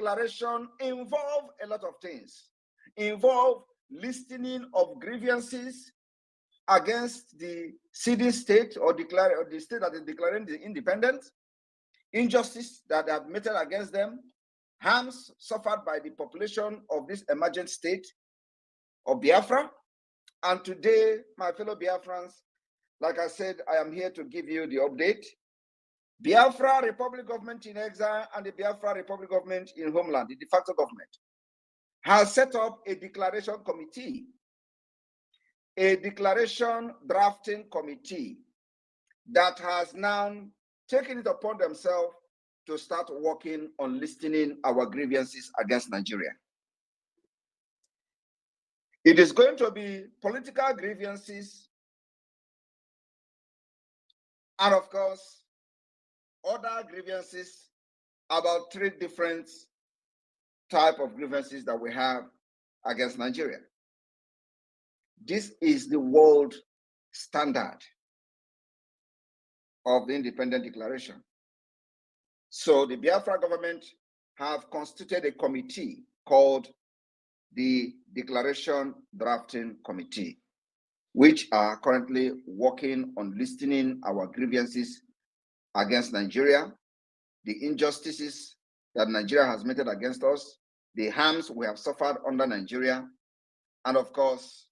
declaration involve a lot of things. Involve listening of grievances against the ceding state or the state that is declaring the independence, injustice that are meted against them, harms suffered by the population of this emergent state of Biafra. And today, my fellow Biafrans, like I said, I am here to give you the update. Biafra Republic Government in exile and the Biafra Republic Government in homeland, the de facto government, has set up a declaration committee, a declaration drafting committee that has now taken it upon themselves to start working on listening our grievances against Nigeria. It is going to be political grievances and, of course, other grievances, about 3 different types of grievances that we have against Nigeria. This is the world standard of the independent declaration. So the Biafra government have constituted a committee called the Declaration Drafting Committee, which are currently working on listening our grievances against Nigeria, the injustices that Nigeria has meted against us, the harms we have suffered under Nigeria, and of course,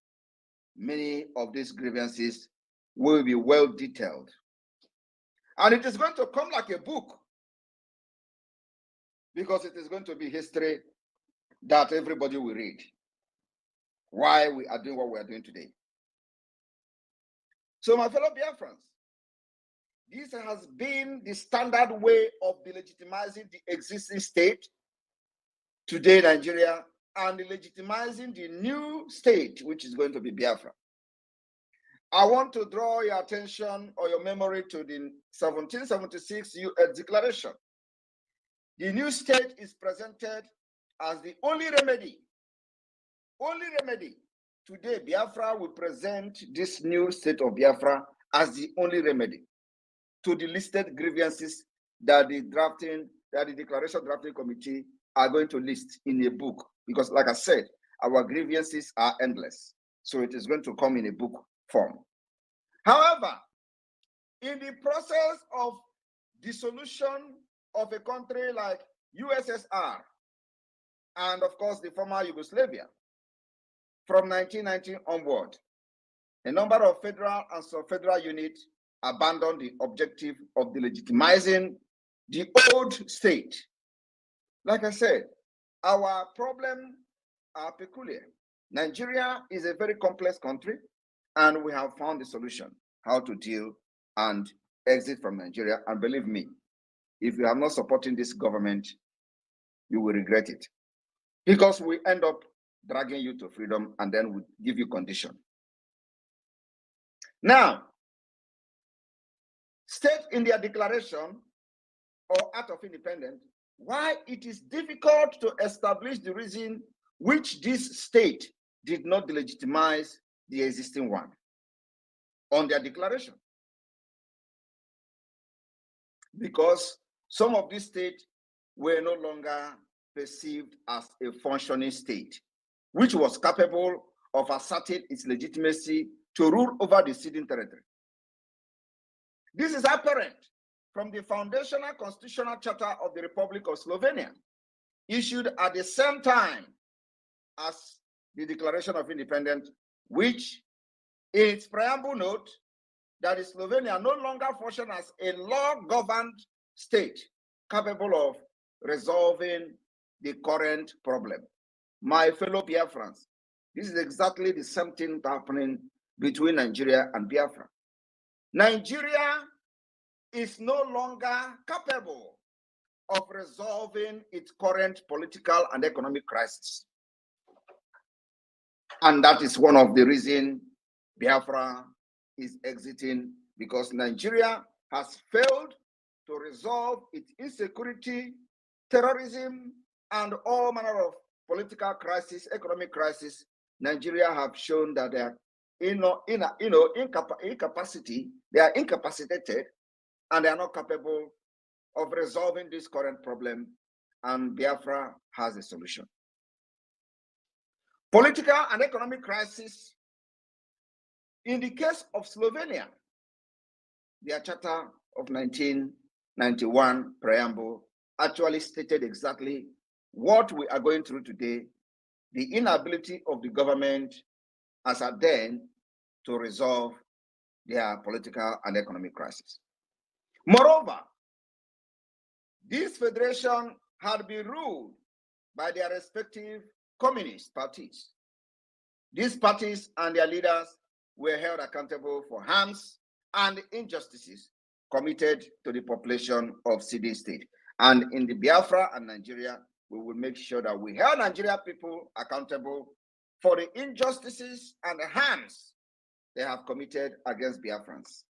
many of these grievances will be well detailed. And it is going to come like a book, because it is going to be history that everybody will read, why we are doing what we are doing today. So my fellow Biafrans, this has been the standard way of delegitimizing the existing state, today Nigeria, and delegitimizing the new state, which is going to be Biafra. I want to draw your attention or your memory to the 1776 U.S. Declaration. The new state is presented as the only remedy. Only remedy. Today, Biafra will present this new state of Biafra as the only remedy to the listed grievances that the Declaration Drafting Committee are going to list in a book. Because, like I said, our grievances are endless. So it is going to come in a book form. However, in the process of dissolution of a country like USSR, and of course the former Yugoslavia, from 1990 onward, a number of federal and sub-federal units abandoned the objective of delegitimizing the old state. Like I said, our problems are peculiar. Nigeria is a very complex country, and we have found the solution, how to deal and exit from Nigeria. And believe me, if you are not supporting this government, you will regret it. Because we end up dragging you to freedom and then we give you condition. Now, state in their declaration or Act of Independence, why it is difficult to establish the reason which this state did not delegitimize the existing one on their declaration. Because some of these states were no longer perceived as a functioning state, which was capable of asserting its legitimacy to rule over the ceding territory. This is apparent from the foundational constitutional charter of the Republic of Slovenia, issued at the same time as the Declaration of Independence, which in its preamble note that Slovenia no longer functions as a law-governed state capable of resolving the current problem. My fellow Biafrans, this is exactly the same thing happening between Nigeria and Biafra. Nigeria is no longer capable of resolving its current political and economic crisis. And that is one of the reasons Biafra is exiting, because Nigeria has failed to resolve its insecurity, terrorism, and all manner of political crisis, economic crisis. Nigeria have shown that they are incapacity, they are incapacitated, and they are not capable of resolving this current problem. and Biafra has a solution. Political and economic crisis. In the case of Slovenia, their Charter of 1991 preamble actually stated exactly what we are going through today, the inability of the government as at then to resolve their political and economic crisis. Moreover, this federation had been ruled by their respective communist parties. These parties and their leaders were held accountable for harms and injustices committed to the population of city state. And in the Biafra and Nigeria, we will make sure that we hold Nigeria people accountable for the injustices and the harms they have committed against Biafrans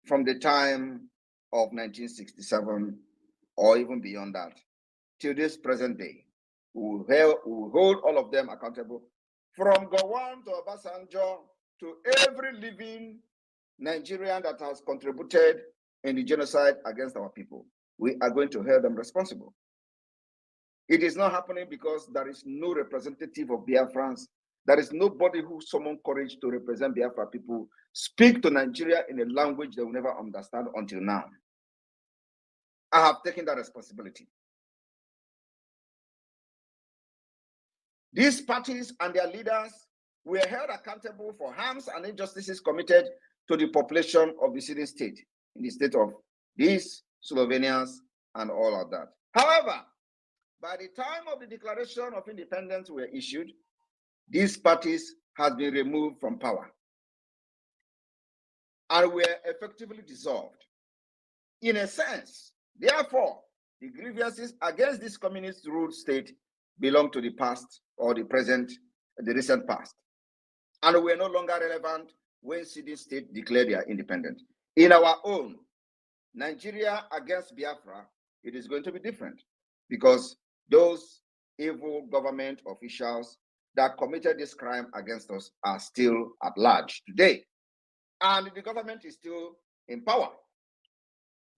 from the time of 1967 or even beyond that till this present day. We will hold all of them accountable, from Gowon to Obasanjo to every living Nigerian that has contributed in the genocide against our people. We are going to hold them responsible. It is not happening because there is no representative of Biafrans. There is nobody who summoned courage to represent Biafra people, speak to Nigeria in a language they will never understand until now. I have taken that responsibility. These parties and their leaders were held accountable for harms and injustices committed to the population of the city state, in the state of these Slovenians and all of that. However, by the time of the Declaration of Independence were issued, these parties had been removed from power and were effectively dissolved. In a sense, therefore, the grievances against this communist ruled state belong to the past or the present, the recent past, and were no longer relevant when city state declared their independence. In our own Nigeria against Biafra, it is going to be different, because those evil government officials that committed this crime against us are still at large today, and the government is still in power.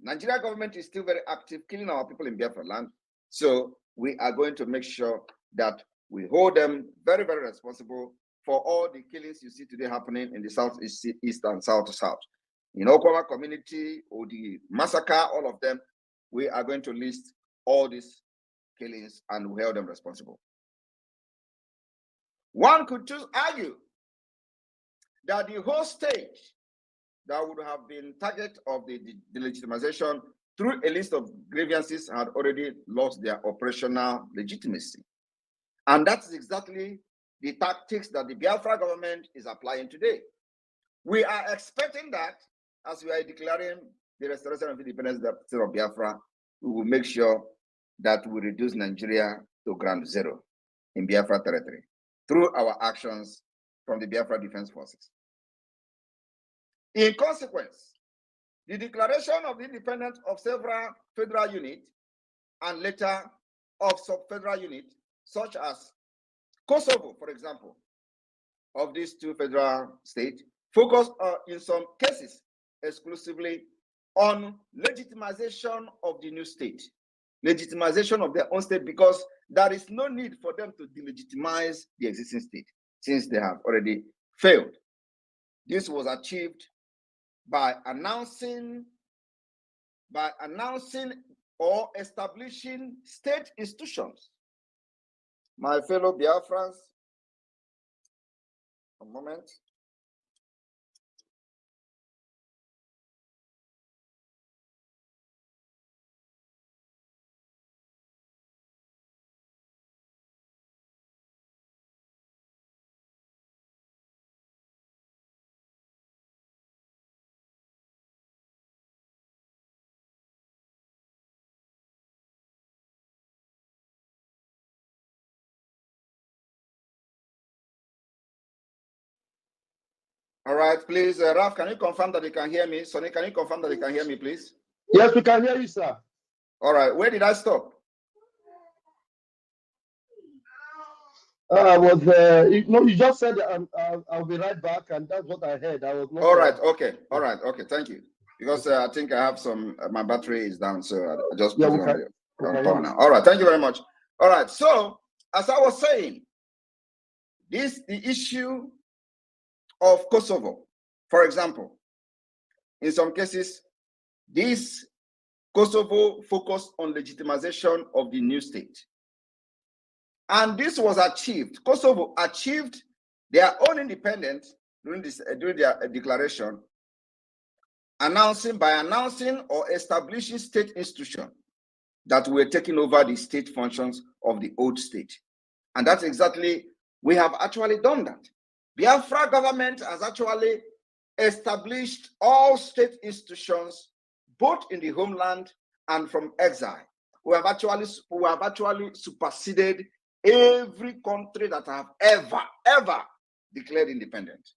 Nigeria government is still very active, killing our people in Biafra land. So we are going to make sure that we hold them very, very responsible for all the killings you see today happening in the southeast, east, and south. In Okwama community, or the massacre, all of them, we are going to list all these killings and we hold them responsible. One could just argue that the whole state that would have been target of the legitimization through a list of grievances had already lost their operational legitimacy. And that's exactly the tactics that the Biafra government is applying today. We are expecting that as we are declaring the restoration of independence of Biafra, we will make sure that we reduce Nigeria to ground zero in Biafra territory through our actions from the Biafra Defense Forces. In consequence, the declaration of the independence of several federal units and later of sub-federal units, such as Kosovo, for example, of these two federal states, focus in some cases exclusively on legitimization of the new state, legitimization of their own state, because there is no need for them to delegitimize the existing state since they have already failed. This was achieved by announcing or establishing state institutions. My fellow Biafrans, a moment. All right, please, Ralph, can you confirm that you can hear me? Sonny, can you confirm that you can hear me, please? Yes, we can hear you, sir. All right, where did I stop? I was, you just said I'll be right back, and that's what I heard. I was not. All right, okay, all right, okay, thank you. Because I think I have some, my battery is down, so I just. Yeah, All right, thank you very much. All right, so as I was saying, the issue of Kosovo, for example, in some cases, this Kosovo focused on legitimization of the new state. And this was achieved. Kosovo achieved their own independence during their declaration, by announcing or establishing state institutions that were taking over the state functions of the old state. And that's exactly, we have actually done that. Biafra government has actually established all state institutions, both in the homeland and from exile. We have actually superseded every country that have ever declared independent.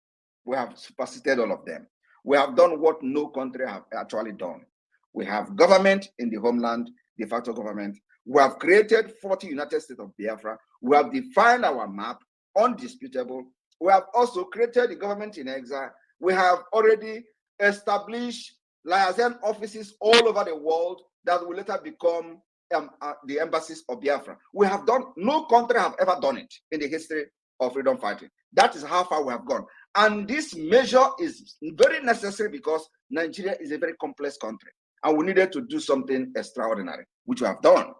We have superseded all of them. We have done what no country have actually done. We have government in the homeland, de facto government. We have created 40 United States of Biafra. We have defined our map, undisputable. We have also created the government in exile. We have already established liaison offices all over the world that will later become the embassies of Biafra. We have done, no country have ever done it in the history of freedom fighting. That is how far we have gone. And this measure is very necessary because Nigeria is a very complex country. And we needed to do something extraordinary, which we have done.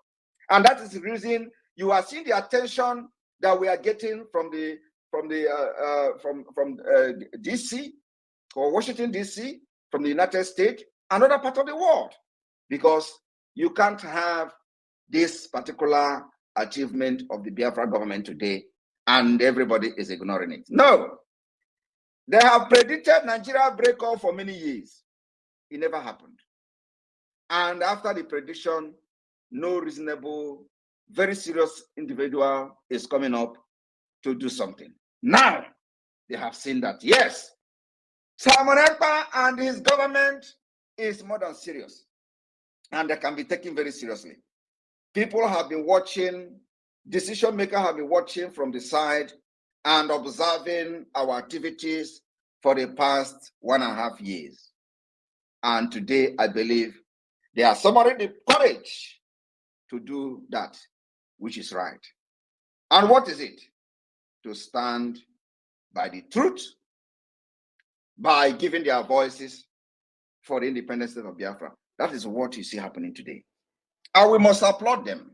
And that is the reason you are seeing the attention that we are getting from DC or Washington DC, from the United States, and other part of the world, because you can't have this particular achievement of the Biafra government today and everybody is ignoring it. No, they have predicted Nigeria breakup for many years. It never happened. And after the prediction, no reasonable, very serious individual is coming up to do something. Now, they have seen that, yes, Simon Ekpa and his government is more than serious, and they can be taken very seriously. People have been watching, decision makers have been watching from the side and observing our activities for the past 1.5 years. And today, I believe they are summoning the courage to do that, which is right. And what is it? To stand by the truth, by giving their voices for the independence of Biafra. That is what you see happening today. And we must applaud them.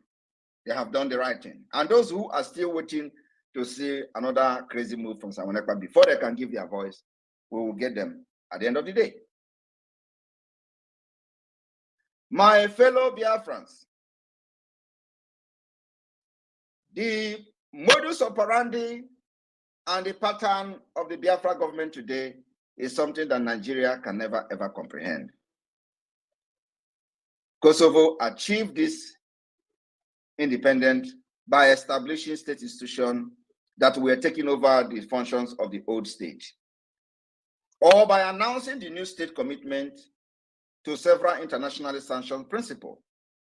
They have done the right thing. And those who are still waiting to see another crazy move from Simon Ekpa before they can give their voice, we will get them at the end of the day. My fellow Biafrans, the modus operandi and the pattern of the Biafra government today is something that Nigeria can never ever comprehend. Kosovo achieved this independence by establishing state institutions that were taking over the functions of the old state, or by announcing the new state commitment to several internationally sanctioned principles,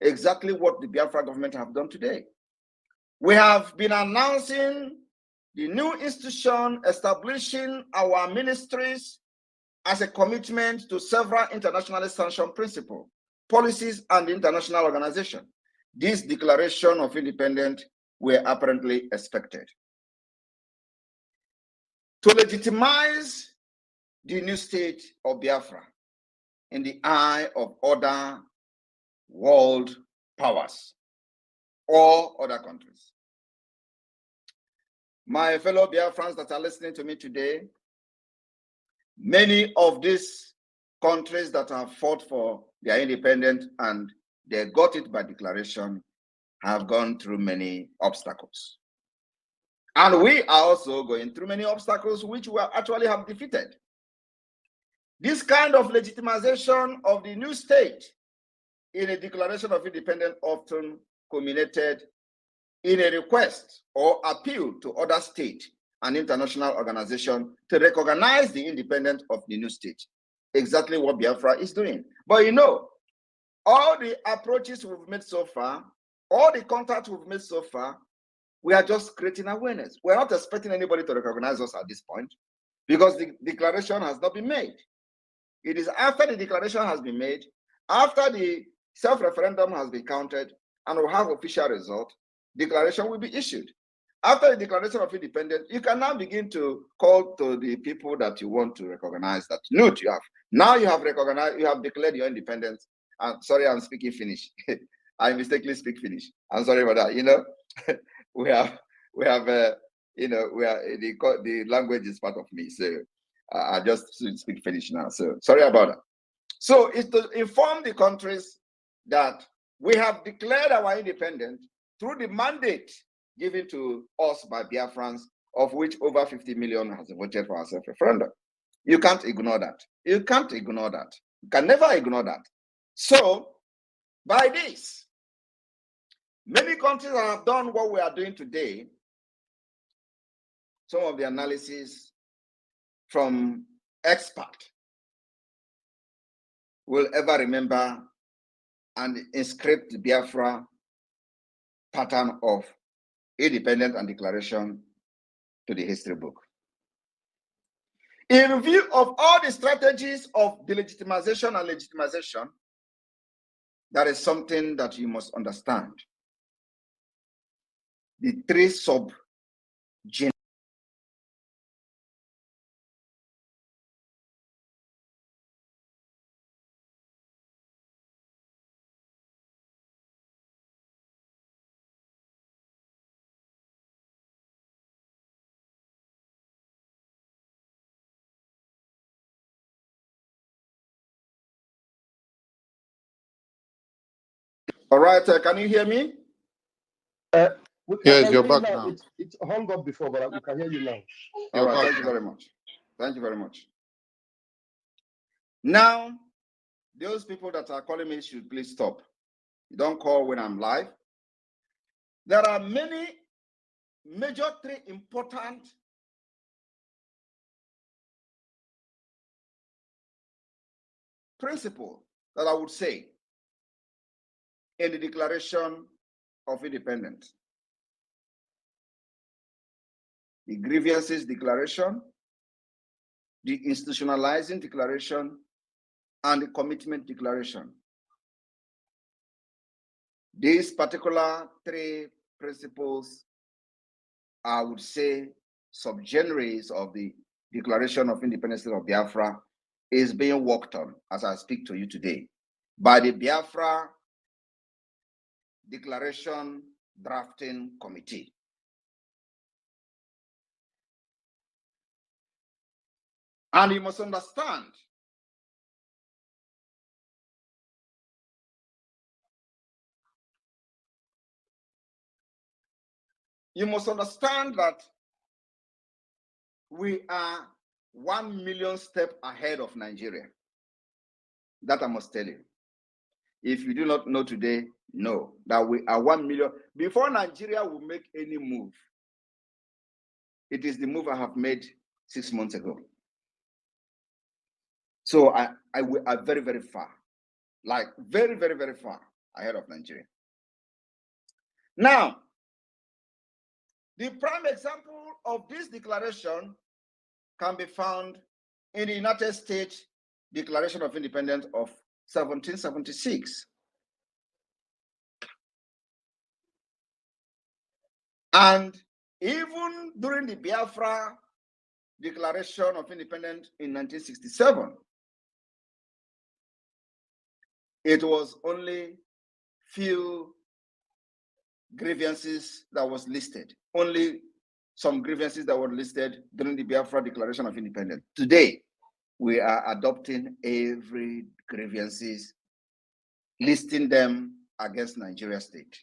exactly what the Biafra government have done today. We have been announcing the new institution, establishing our ministries as a commitment to several internationally sanctioned principles, policies, and international organizations. This declaration of independence were apparently expected. To legitimize the new state of Biafra in the eye of other world powers or other countries. My fellow Biafrans that are listening to me today, many of these countries that have fought for their independence and they got it by declaration have gone through many obstacles. And we are also going through many obstacles which we actually have defeated. This kind of legitimization of the new state in a declaration of independence often culminated in a request or appeal to other states and international organizations to recognize the independence of the new state. Exactly what Biafra is doing. But you know, all the approaches we've made so far, all the contacts we've made so far, we are just creating awareness. We're not expecting anybody to recognize us at this point because the declaration has not been made. It is after the declaration has been made, after the self-referendum has been counted, and we'll have official result, declaration will be issued. After the declaration of independence, you can now begin to call to the people that you want to recognize that, note, you have recognized, you have declared your independence. Sorry, I'm speaking Finnish. I mistakenly speak Finnish. I'm sorry about that. You know, we have the language is part of me. So I just speak Finnish now. So sorry about that. So it's to inform the countries that we have declared our independence through the mandate given to us by Biafrans, of which over 50 million has voted for our self-referendum. You can't ignore that. You can't ignore that. You can never ignore that. So, by this, many countries have done what we are doing today. Some of the analysis from experts will ever remember and inscribe the Biafra pattern of independence and declaration to the history book. In view of all the strategies of delegitimization and legitimization, that is something that you must understand. The three sub-genera. All right, can you hear me? Yes, you're back now. It's hung up before, but we can hear you now. All right, thank you very much. Thank you very much. Now, those people that are calling me should please stop. You don't call when I'm live. There are many major three important principles that I would say in the Declaration of Independence. The grievances declaration, the institutionalizing declaration, and the commitment declaration. These particular three principles, I would say, subgenres of the Declaration of Independence of Biafra is being worked on as I speak to you today by the Biafra Declaration Drafting Committee. And you must understand that we are 1 million steps ahead of Nigeria. That I must tell you. If you do not know today, know that we are 1 million. Before Nigeria will make any move, it is the move I have made 6 months ago. So we are very, very far, like very, very, very far ahead of Nigeria. Now, the prime example of this declaration can be found in the United States Declaration of Independence of 1776. And even during the Biafra Declaration of Independence in 1967, it was only few grievances that was listed. Only some grievances that were listed during the Biafra Declaration of Independence. Today, we are adopting every grievances, listing them against Nigeria state.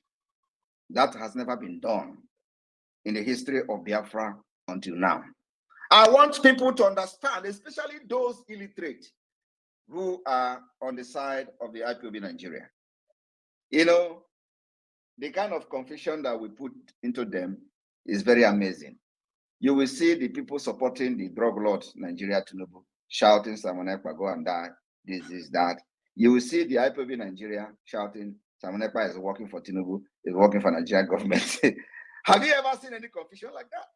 That has never been done in the history of Biafra until now. I want people to understand, especially those illiterate who are on the side of the IPOB Nigeria. You know, the kind of confusion that we put into them is very amazing. You will see the people supporting the drug lord Nigeria Tinubu shouting, Samonekpa, go and die, this is that. You will see the IPOB Nigeria shouting, Samonekpa is working for Tinubu, is working for Nigerian government. Have you ever seen any confusion like that?